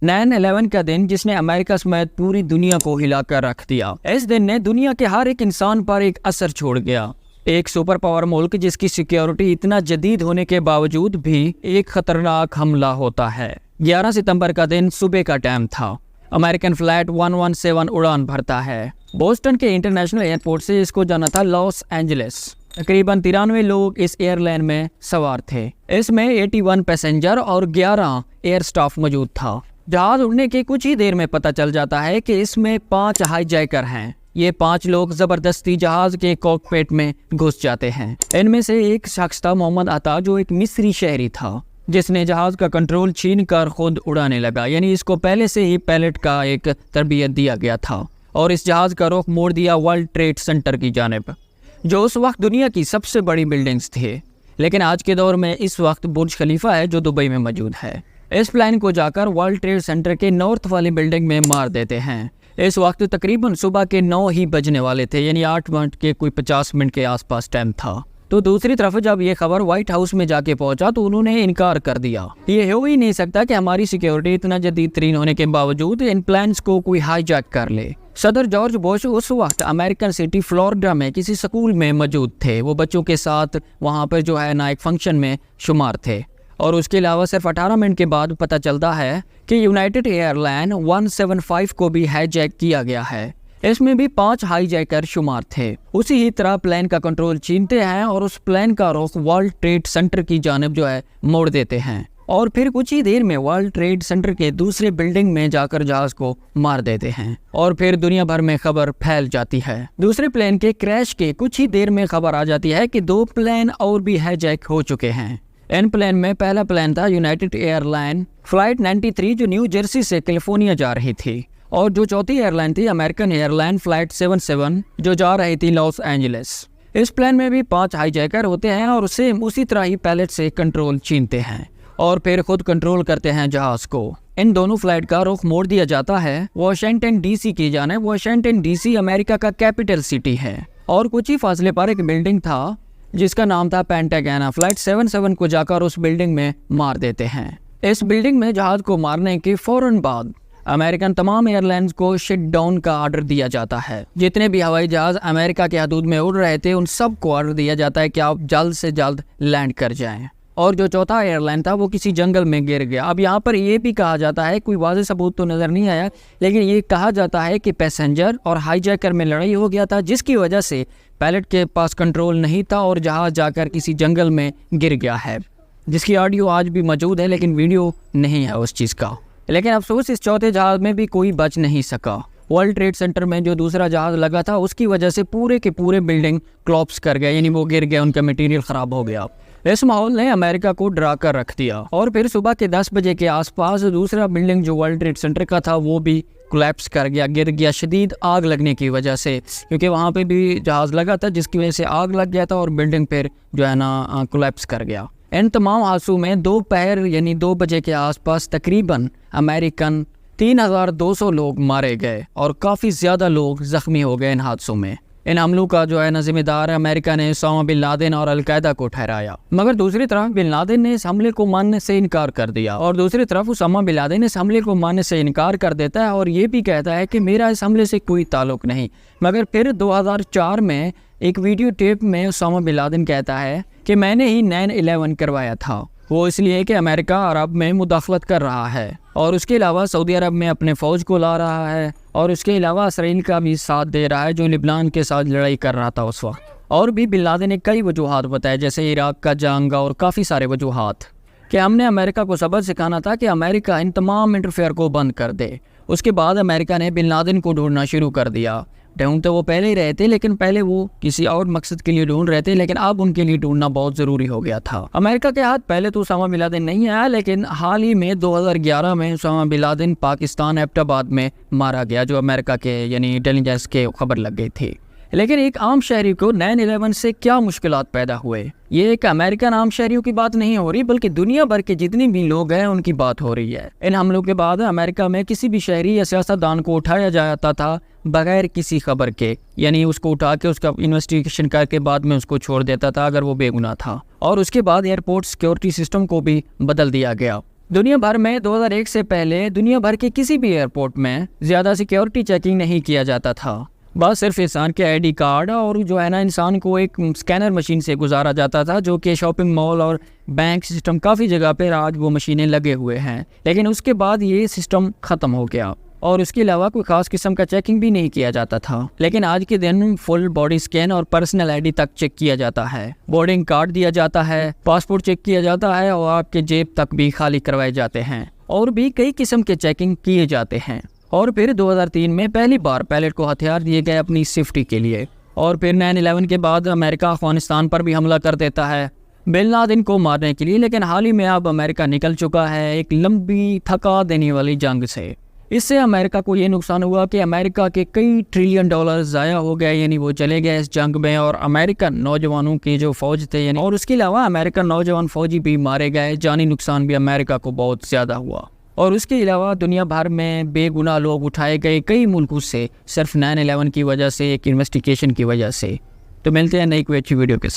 9/11 का दिन जिसने अमेरिका समेत पूरी दुनिया को हिलाकर रख दिया। इस दिन ने दुनिया के हर एक इंसान पर एक असर छोड़ गया। एक सुपर पावर मुल्क जिसकी सिक्योरिटी इतना जदीद होने के बावजूद भी एक खतरनाक हमला होता है। 11 सितंबर का दिन सुबह का टाइम था। अमेरिकन फ्लाइट 117 उड़ान भरता है। बोस्टन के इंटरनेशनल एयरपोर्ट से इसको जाना था लॉस एंजलिस। तकरीबन 93 लोग इस एयरलाइन में सवार थे। इसमें 81 पैसेंजर और 11 एयर स्टाफ मौजूद था। जहाज उड़ने के कुछ ही देर में पता चल जाता है कि इसमें 5 हाईजैकर हैं। ये 5 लोग जबरदस्ती जहाज के कॉकपिट में घुस जाते हैं। इनमें से एक शख्स था मोहम्मद अता, जो एक मिस्री शहरी था, जिसने जहाज का कंट्रोल छीन कर खुद उड़ाने लगा। यानी इसको पहले से ही पायलट का एक तरबियत दिया गया था और इस जहाज का रुख मोड़ दिया वर्ल्ड ट्रेड सेंटर की जानिब, जो उस वक्त दुनिया की सबसे बड़ी बिल्डिंग्स थे। लेकिन आज के दौर में इस वक्त बुर्ज खलीफा है जो दुबई में मौजूद है। इस प्लान को जाकर वर्ल्ड ट्रेड सेंटर के नॉर्थ वाली बिल्डिंग में मार देते हैं। इस वक्त तकरीबन सुबह के 9 ही बजने वाले थे, यानी 8 मिनट के कोई 50 मिनट के आसपास टाइम था। तो दूसरी तरफ जब ये खबर व्हाइट हाउस में जाके पहुंचा तो उन्होंने इनकार कर दिया। ये हो ही नहीं सकता कि हमारी सिक्योरिटी इतना जदीद तरीन होने के बावजूद इन प्लान्स को कोई हाईजैक कर ले। सदर जॉर्ज बुश उस वक्त अमेरिकन सिटी फ्लोरिडा में किसी स्कूल में मौजूद थे। वो बच्चों के साथ वहाँ पर जो है ना एक फंक्शन में शुमार थे। और उसके अलावा सिर्फ 18 मिनट के बाद पता चलता है कि यूनाइटेड एयरलाइन 175 को भी हाईजैक किया गया है। इसमें भी 5 हाईजैकर शुमार थे। उसी ही तरह प्लेन का कंट्रोल छीनते हैं और उस प्लेन का रुख वर्ल्ड ट्रेड सेंटर की जानिब जो है मोड़ देते हैं और फिर कुछ ही देर में वर्ल्ड ट्रेड सेंटर के दूसरे बिल्डिंग में जाकर जहाज को मार देते हैं और फिर दुनिया भर में खबर फैल जाती है। दूसरे प्लेन के क्रैश के कुछ ही देर में खबर आ जाती है कि 2 प्लेन और भी हाईजैक हो चुके हैं। इन प्लेन में पहला प्लेन था यूनाइटेड एयरलाइन फ्लाइट 93 जो न्यू जर्सी से कैलिफोर्निया जा रही थी, और जो चौथी एयरलाइन थी अमेरिकन एयरलाइन फ्लाइट 77 जो जा रही थी लॉस एंजलिस। इस प्लेन में भी 5 हाईजैकर होते हैं और सेम उसी तरह ही पायलट से कंट्रोल छीनते हैं और फिर खुद कंट्रोल करते हैं जहाज को। इन दोनों फ्लाइट का रुख मोड़ दिया जाता है वाशिंगटन डीसी की जानिब। वाशिंगटन डीसी अमेरिका का कैपिटल सिटी है और कुछ ही फासले पर एक बिल्डिंग था जिसका नाम था पेंटागन। फ्लाइट 77 को जाकर उस बिल्डिंग में मार देते हैं। इस बिल्डिंग में जहाज को मारने के फौरन बाद अमेरिकन तमाम एयरलाइंस को शट डाउन का ऑर्डर दिया जाता है। जितने भी हवाई जहाज अमेरिका के हदूद में उड़ रहे थे उन सब को ऑर्डर दिया जाता है कि आप जल्द से जल्द लैंड कर जाएं। और जो चौथा एयरलाइन था वो किसी जंगल में गिर गया। अब यहाँ पर ये भी कहा जाता है, कोई वाज़ेह सबूत तो नज़र नहीं आया, लेकिन ये कहा जाता है कि पैसेंजर और हाईजैकर में लड़ाई हो गया था, जिसकी वजह से पायलट के पास कंट्रोल नहीं था और जहाज जाकर किसी जंगल में गिर गया है, जिसकी ऑडियो आज भी मौजूद है लेकिन वीडियो नहीं है उस चीज़ का। लेकिन अफसोस इस चौथे जहाज में भी कोई बच नहीं सका। वर्ल्ड ट्रेड सेंटर में जो दूसरा जहाज लगा था उसकी वजह से पूरे के पूरे बिल्डिंग क्लॉप्स कर गए, यानी वो गिर गए, उनका मटेरियल ख़राब हो गया। इस माहौल ने अमेरिका को डरा कर रख दिया और फिर सुबह के 10 बजे के आसपास दूसरा बिल्डिंग जो वर्ल्ड ट्रेड सेंटर का था वो भी कोलैप्स कर गया, गिर गया शदीद आग लगने की वजह से, क्योंकि वहाँ पे भी जहाज़ लगा था जिसकी वजह से आग लग गया था और बिल्डिंग फिर जो है ना कोलैप्स कर गया। इन तमाम हादसों में दोपहर यानी 2 बजे के आसपास तकरीबन अमेरिकन 3200 लोग मारे गए और काफ़ी ज़्यादा लोग ज़ख्मी हो गए इन हादसों में। इन हमलों का जो है ना जिम्मेदार अमेरिका ने उसामा बिन लादेन और अलकायदा को ठहराया, मगर दूसरी तरफ बिन लादेन ने इस हमले को मानने से इनकार कर दिया और दूसरी तरफ उसामा बिन लादेन इस हमले को मानने से इनकार कर देता है और ये भी कहता है कि मेरा इस हमले से कोई ताल्लुक नहीं। मगर फिर 2004 में एक वीडियो टेप में उसामा बिन लादेन कहता है कि मैंने ही 9/11 करवाया था, वो इसलिए कि अमेरिका अरब में मुदाखलत कर रहा है और उसके अलावा सऊदी अरब में अपने फ़ौज को ला रहा है और उसके अलावा इसराइल का भी साथ दे रहा है जो लिबनान के साथ लड़ाई कर रहा था उस वक्त। और भी बिन लादेन ने कई वजूहात बताए, जैसे इराक का जंग और काफ़ी सारे वजूहात, कि हमने अमेरिका को सबक सिखाना था कि अमेरिका इन तमाम इंटरफेयर को बंद कर दे। उसके बाद अमेरिका ने बिन लादेन को ढूंढना शुरू कर दिया। ढूंढ तो वो पहले ही रहे थे, लेकिन पहले वो किसी और मकसद के लिए ढूंढ रहे थे, लेकिन अब उनके लिए ढूंढना बहुत ज़रूरी हो गया था। अमेरिका के हाथ पहले तो उसामा बिन लादेन नहीं आया, लेकिन हाल ही में 2011 में उसामा बिन लादेन पाकिस्तान एबटाबाद में मारा गया, जो अमेरिका के यानी इंटेलिजेंस के खबर लग गई थी। लेकिन एक आम शहरी को 9/11 से क्या मुश्किलात पैदा हुए, ये एक अमेरिकन आम शहरियों की बात नहीं हो रही, बल्कि दुनिया भर के जितने भी लोग हैं उनकी बात हो रही है। इन हमलों के बाद अमेरिका में किसी भी शहरी या सियासतदान को उठाया जाता था बगैर किसी खबर के, यानी उसको उठा के उसका इन्वेस्टिगेशन करके बाद में उसको छोड़ देता था अगर वो बेगुनाह था। और उसके बाद एयरपोर्ट सिक्योरिटी सिस्टम को भी बदल दिया गया। दुनिया भर में 2001 से पहले दुनिया भर के किसी भी एयरपोर्ट में ज़्यादा सिक्योरिटी चेकिंग नहीं किया जाता था। बस सिर्फ इंसान के आईडी कार्ड और जो है ना इंसान को एक स्कैनर मशीन से गुजारा जाता था, जो कि शॉपिंग मॉल और बैंक सिस्टम काफ़ी जगह पर आज वो मशीनें लगे हुए हैं। लेकिन उसके बाद ये सिस्टम ख़त्म हो गया और उसके अलावा कोई ख़ास किस्म का चेकिंग भी नहीं किया जाता था। लेकिन आज के दिन फुल बॉडी स्कैन और पर्सनल आईडी तक चेक किया जाता है, बोर्डिंग कार्ड दिया जाता है, पासपोर्ट चेक किया जाता है और आपके जेब तक भी खाली करवाए जाते हैं और भी कई किस्म के चेकिंग किए जाते हैं। और फिर 2003 में पहली बार पायलट को हथियार दिए गए अपनी सेफ्टी के लिए। और फिर 9/11 के बाद अमेरिका अफगानिस्तान पर भी हमला कर देता है बिन लादेन को मारने के लिए। लेकिन हाल ही में अब अमेरिका निकल चुका है एक लंबी थका देने वाली जंग से। इससे अमेरिका को ये नुकसान हुआ कि अमेरिका के कई ट्रिलियन डॉलर ज़ाया हो गए, यानी वो चले गए इस जंग में। और अमेरिकन नौजवानों के जो फ़ौज थे यानी, और उसके अलावा अमेरिकन नौजवान फ़ौजी भी मारे गए। जानी नुकसान भी अमेरिका को बहुत ज़्यादा हुआ। और उसके अलावा दुनिया भर में बेगुनाह लोग उठाए गए कई मुल्कों से, सिर्फ 9/11 की वजह से, एक इन्वेस्टिगेशन की वजह से। तो मिलते हैं नई कोई अच्छी वीडियो के साथ।